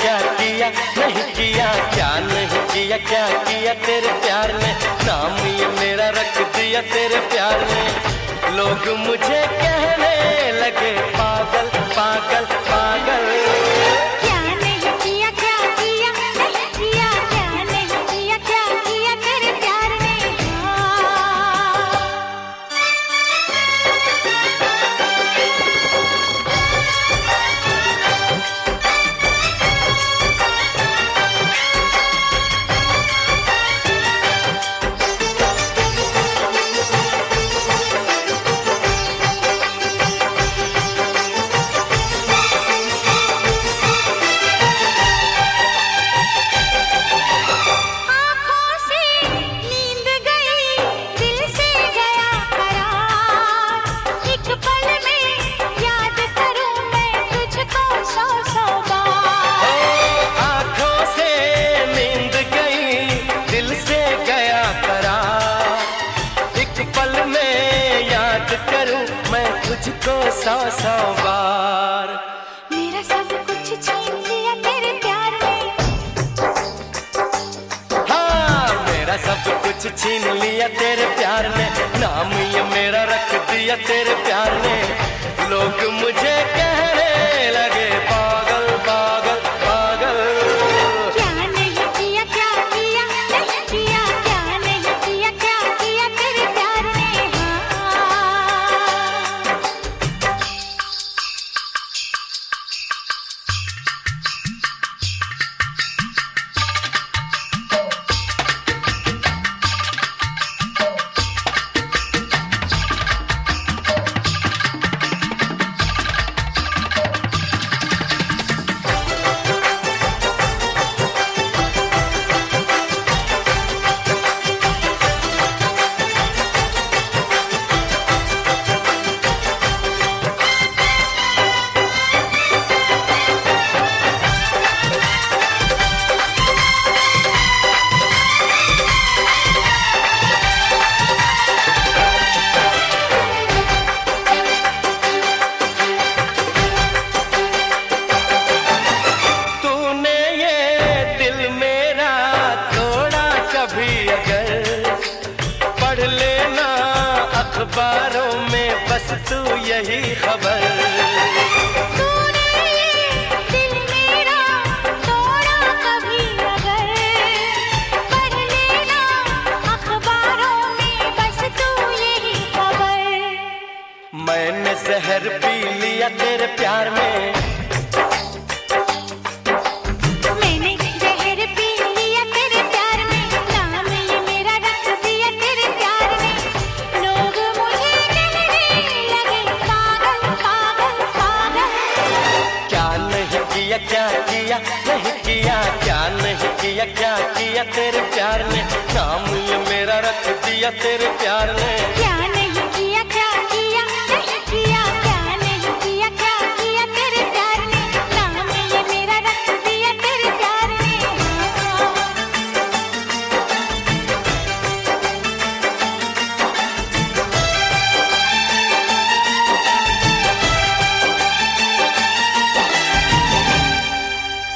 क्या किया नहीं किया, क्या नहीं किया, क्या किया तेरे प्यार ने, नाम ये मेरा रख दिया तेरे प्यार ने। लोग मुझे कहने लगे पागल पागल पागल। क्या नहीं किया, क्या किया नहीं किया, क्या नहीं किया, क्या किया तेरे प्यार ने। तुझको सौ सौ बार मेरा सब कुछ छीन लिया तेरे प्यार ने। हाँ मेरा सब कुछ छीन लिया तेरे प्यार ने, नाम ये मेरा रख दिया तेरे प्यार ने। लोग मुझे कहने लगे पागल पागल पागल। क्या नहीं किया, क्या किया नहीं किया, क्या नहीं किया, क्या किया तेरे प्यार ने। अखबारों में बस तू यही खबर। तूने ये दिल मेरा तोड़ा कभी अगर, पढ़ लेना अखबारों में बस तू यही खबर। मैंने जहर पी लिया तेरे प्यार में, क्या किया नहीं किया, क्या नहीं किया, क्या किया तेरे प्यार ने, नाम ये मेरा रख दिया तेरे प्यार ने।